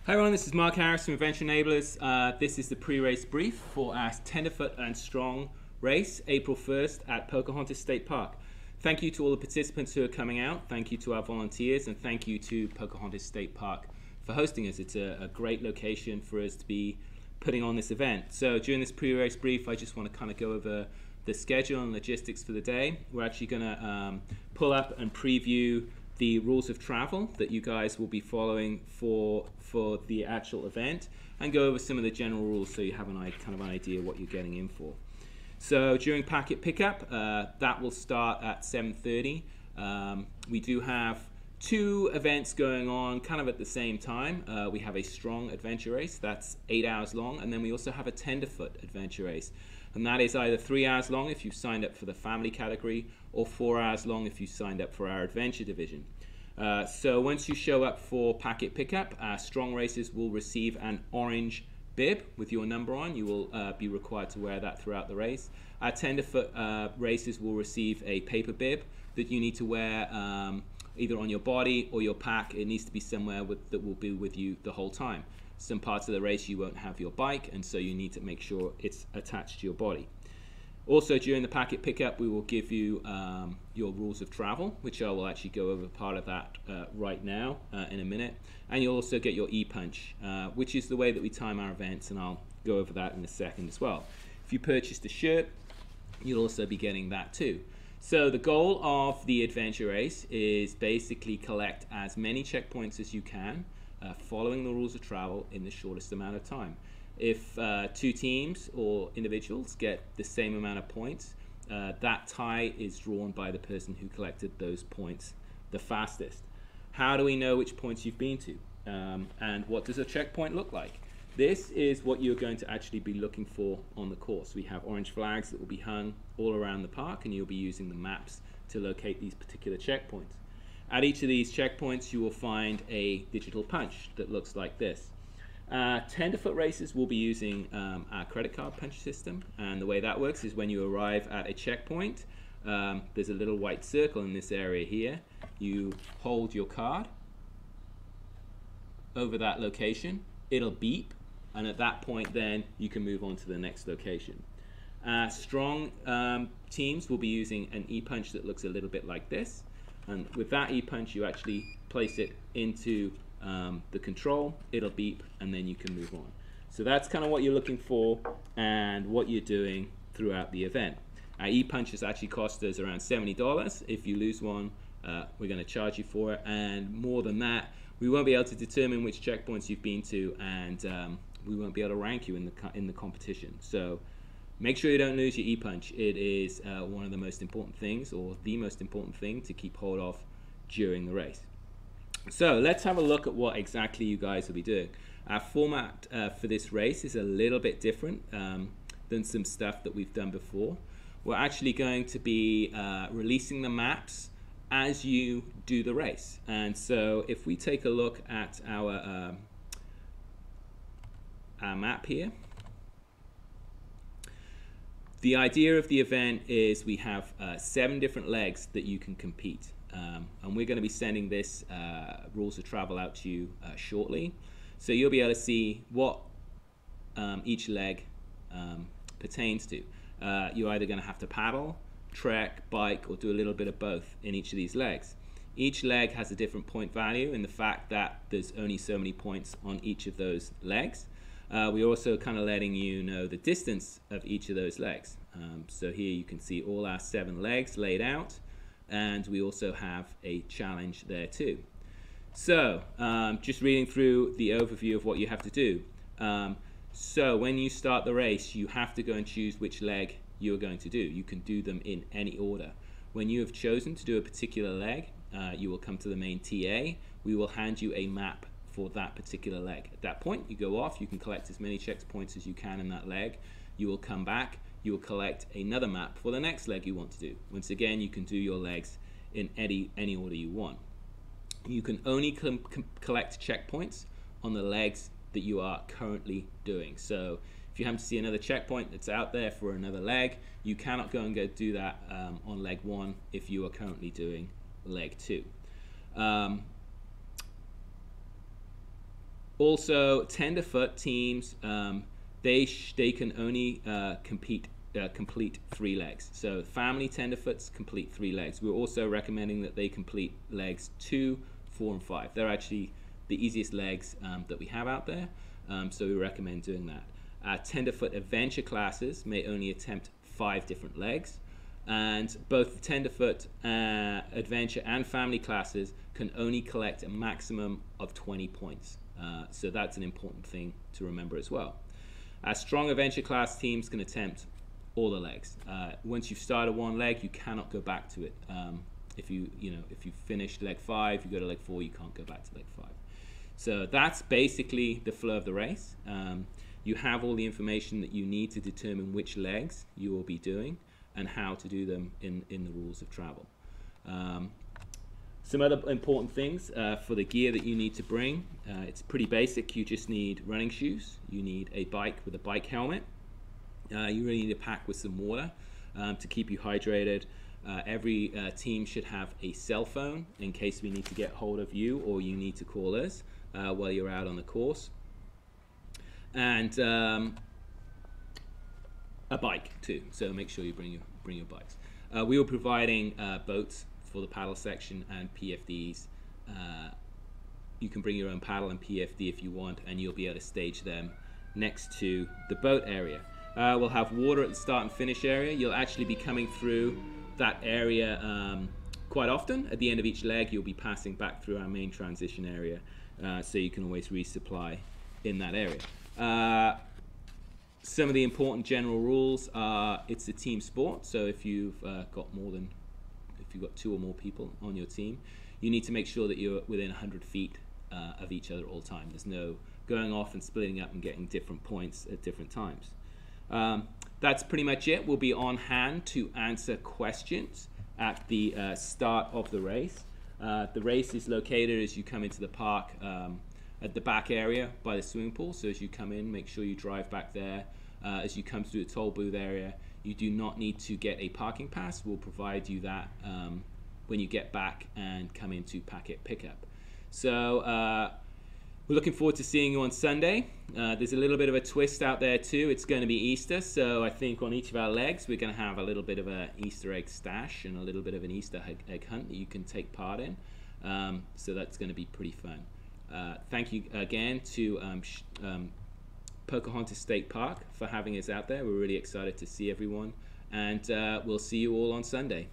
Hi everyone, this is Mark Harris from Adventure Enablers. This is the pre-race brief for our Tenderfoot and Strong race, April 1st at Pocahontas State Park. Thank you to all the participants who are coming out, thank you to our volunteers, and thank you to Pocahontas State Park for hosting us. It's a great location for us to be putting on this event. So during this pre-race brief, I just want to kind of go over the schedule and logistics for the day. We're actually going to pull up and preview the rules of travel that you guys will be following for the actual event, and go over some of the general rules so you have kind of an idea what you're getting in for. So during packet pickup, that will start at 7:30. We do have two events going on kind of at the same time. We have a strong adventure race that's 8 hours long, and then we also have a tenderfoot adventure race, and that is either 3 hours long if you've signed up for the family category, or 4 hours long if you signed up for our adventure division. So once you show up for packet pickup, our strong races will receive an orange bib with your number on. You will be required to wear that throughout the race. Our tenderfoot races will receive a paper bib that you need to wear either on your body or your pack. It needs to be somewhere that will be with you the whole time. Some parts of the race you won't have your bike, and so you need to make sure it's attached to your body. Also, during the packet pickup, we will give you your rules of travel, which I will actually go over part of that right now in a minute. And you'll also get your e-punch, which is the way that we time our events, and I'll go over that in a second as well. If you purchased a shirt, you'll also be getting that too. So the goal of the adventure race is basically collect as many checkpoints as you can, following the rules of travel in the shortest amount of time. If two teams or individuals get the same amount of points, that tie is drawn by the person who collected those points the fastest. How do we know which points you've been to? And what does a checkpoint look like? This is what you're going to actually be looking for on the course. We have orange flags that will be hung all around the park, and you'll be using the maps to locate these particular checkpoints. At each of these checkpoints, you will find a digital punch that looks like this. Tenderfoot races will be using our credit card punch system, and the way that works is when you arrive at a checkpoint, there's a little white circle in this area here. You hold your card over that location, it'll beep, and at that point then you can move on to the next location. Strong teams will be using an e-punch that looks a little bit like this, and with that e-punch you actually place it into the control, it'll beep, and then you can move on. So that's kind of what you're looking for and what you're doing throughout the event. Our e-punches actually cost us around $70. If you lose one, we're going to charge you for it, and more than that, we won't be able to determine which checkpoints you've been to, and we won't be able to rank you in the competition. So make sure you don't lose your e-punch. It is one of the most important things, or the most important thing, to keep hold of during the race. So let's have a look at what exactly you guys will be doing. Our format for this race is a little bit different than some stuff that we've done before. We're actually going to be releasing the maps as you do the race. And so if we take a look at our map here, the idea of the event is we have 7 different legs that you can compete. And we're going to be sending this rules of travel out to you shortly, so you'll be able to see what each leg pertains to. You're either going to have to paddle, trek, bike, or do a little bit of both in each of these legs. Each leg has a different point value in the fact that there's only so many points on each of those legs. We're also kind of letting you know the distance of each of those legs. So here you can see all our 7 legs laid out, and we also have a challenge there too. So just reading through the overview of what you have to do. So when you start the race, you have to go and choose which leg you're going to do. You can do them in any order. When you have chosen to do a particular leg, you will come to the main TA. We will hand you a map for that particular leg. At that point, you go off, you can collect as many checkpoints as you can in that leg. You will come back, you will collect another map for the next leg you want to do. Once again, you can do your legs in any order you want. You can only collect checkpoints on the legs that you are currently doing. So if you happen to see another checkpoint that's out there for another leg, you cannot go and do that on leg 1 if you are currently doing leg 2. Also, tenderfoot teams, they can only complete 3 legs. So family tenderfoots complete 3 legs. We're also recommending that they complete legs 2, 4, and 5. They're actually the easiest legs that we have out there, so we recommend doing that. Tenderfoot adventure classes may only attempt 5 different legs, and both the tenderfoot adventure and family classes can only collect a maximum of 20 points. So that's an important thing to remember as well. Strong adventure class teams can attempt all the legs. Once you've started one leg, you cannot go back to it. If you finished leg 5, you go to leg 4, you can't go back to leg 5. So that's basically the flow of the race. You have all the information that you need to determine which legs you will be doing and how to do them in the rules of travel. Some other important things for the gear that you need to bring. It's pretty basic. You just need running shoes. You need a bike with a bike helmet. You really need a pack with some water to keep you hydrated. Every team should have a cell phone in case we need to get hold of you or you need to call us while you're out on the course. And a bike too, so make sure you bring your bikes. We were providing boats for the paddle section and PFDs. You can bring your own paddle and PFD if you want, and you'll be able to stage them next to the boat area. We'll have water at the start and finish area. You'll actually be coming through that area quite often. At the end of each leg, you'll be passing back through our main transition area, so you can always resupply in that area. Some of the important general rules are it's a team sport, so if you've got 2 or more people on your team, you need to make sure that you're within 100 feet of each other at all time. There's no going off and splitting up and getting different points at different times. That's pretty much it. We'll be on hand to answer questions at the start of the race. The race is located as you come into the park at the back area by the swimming pool. So as you come in, make sure you drive back there. As you come through the toll booth area, you do not need to get a parking pass. We'll provide you that when you get back and come into packet pickup. So we're looking forward to seeing you on Sunday. There's a little bit of a twist out there too. It's going to be Easter, so I think on each of our legs we're going to have a little bit of an Easter egg stash and a little bit of an Easter egg hunt that you can take part in. So that's going to be pretty fun. Thank you again to Pocahontas State Park for having us out there. We're really excited to see everyone, and we'll see you all on Sunday.